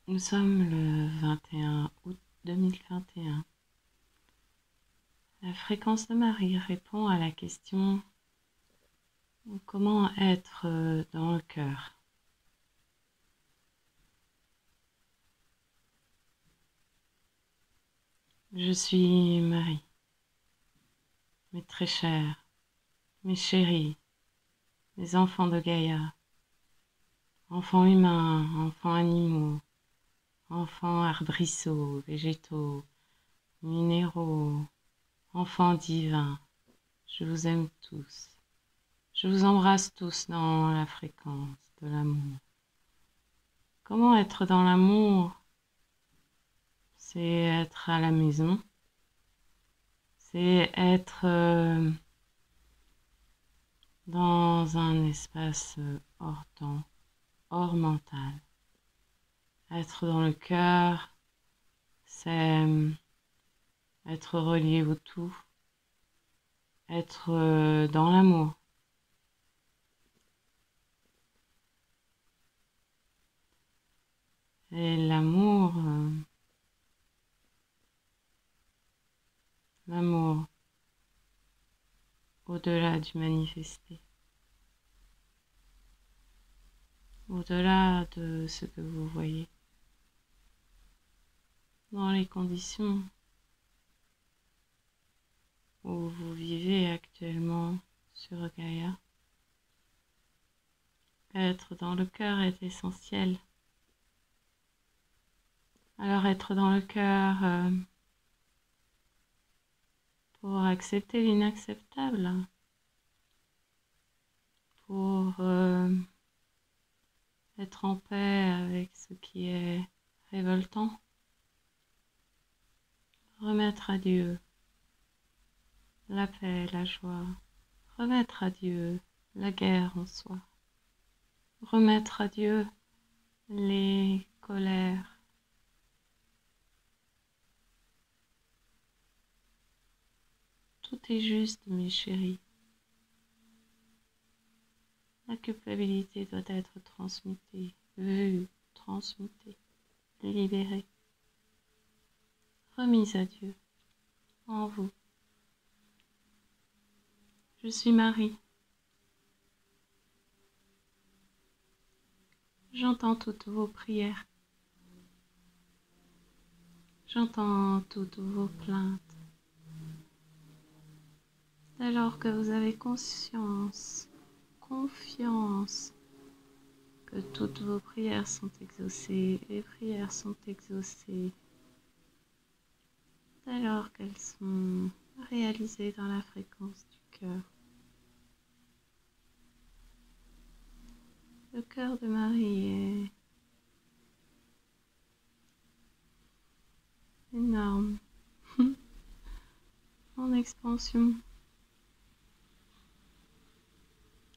Nous sommes le 21 août 2021. La fréquence de Marie répond à la question « Comment être dans le cœur ?» Je suis Marie, mes très chers, mes chéris, mes enfants de Gaïa, enfants humains, enfants animaux, enfants arbrisseaux, végétaux, minéraux, enfants divins. Je vous aime tous. Je vous embrasse tous dans la fréquence de l'amour. Comment être dans l'amour? C'est être à la maison. C'est être dans un espace hors temps, hors mental. Être dans le cœur, c'est être relié au tout. Être dans l'amour. Et l'amour, l'amour au-delà du manifesté, au-delà de ce que vous voyez, dans les conditions où vous vivez actuellement sur Gaïa. Être dans le cœur est essentiel. Alors être dans le cœur pour accepter l'inacceptable, pour être en paix avec ce qui est révoltant, remettre à Dieu la paix, la joie, remettre à Dieu la guerre en soi, remettre à Dieu les colères. Tout est juste, mes chéris. La culpabilité doit être transmutée, vue, transmutée, libérée, remise à Dieu, en vous. Je suis Marie. J'entends toutes vos prières. J'entends toutes vos plaintes. Dès lors que vous avez conscience, confiance que toutes vos prières sont exaucées, les prières sont exaucées, dès lors qu'elles sont réalisées dans la fréquence du cœur. Le cœur de Marie est énorme, en expansion,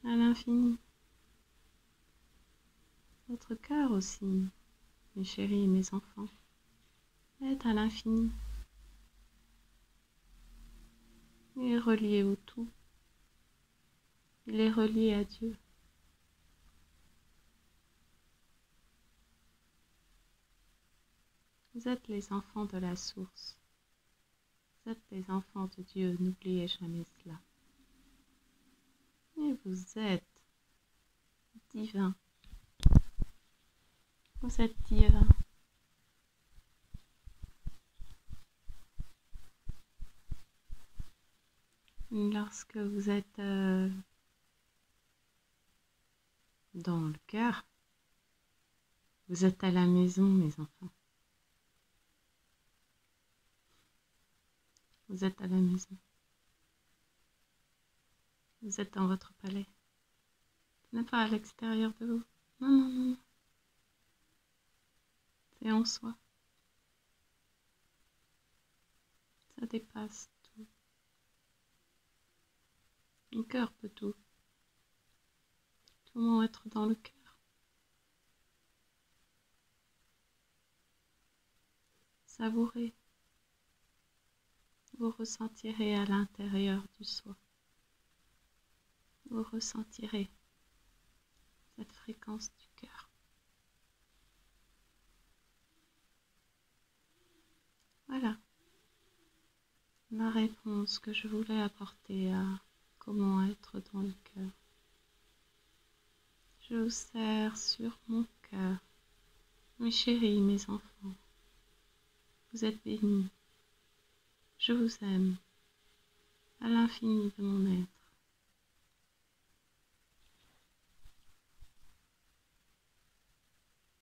à l'infini. Votre cœur aussi, mes chéris et mes enfants, est à l'infini. Il est relié au tout. Il est relié à Dieu. Vous êtes les enfants de la source. Vous êtes les enfants de Dieu, n'oubliez jamais cela. Et vous êtes divin. Vous êtes divin. Lorsque vous êtes dans le cœur, vous êtes à la maison, mes enfants. Vous êtes à la maison. Vous êtes dans votre palais. Ce n'est pas à l'extérieur de vous. Non, non, non, non. C'est en soi. Ça dépasse tout. Le cœur peut tout. Comment être dans le cœur? Savourez. Vous ressentirez à l'intérieur du soi. Vous ressentirez cette fréquence du cœur. Voilà la réponse que je voulais apporter à comment être dans le cœur. Je vous serre sur mon cœur. Mes chéris, mes enfants, vous êtes bénis. Je vous aime à l'infini de mon être.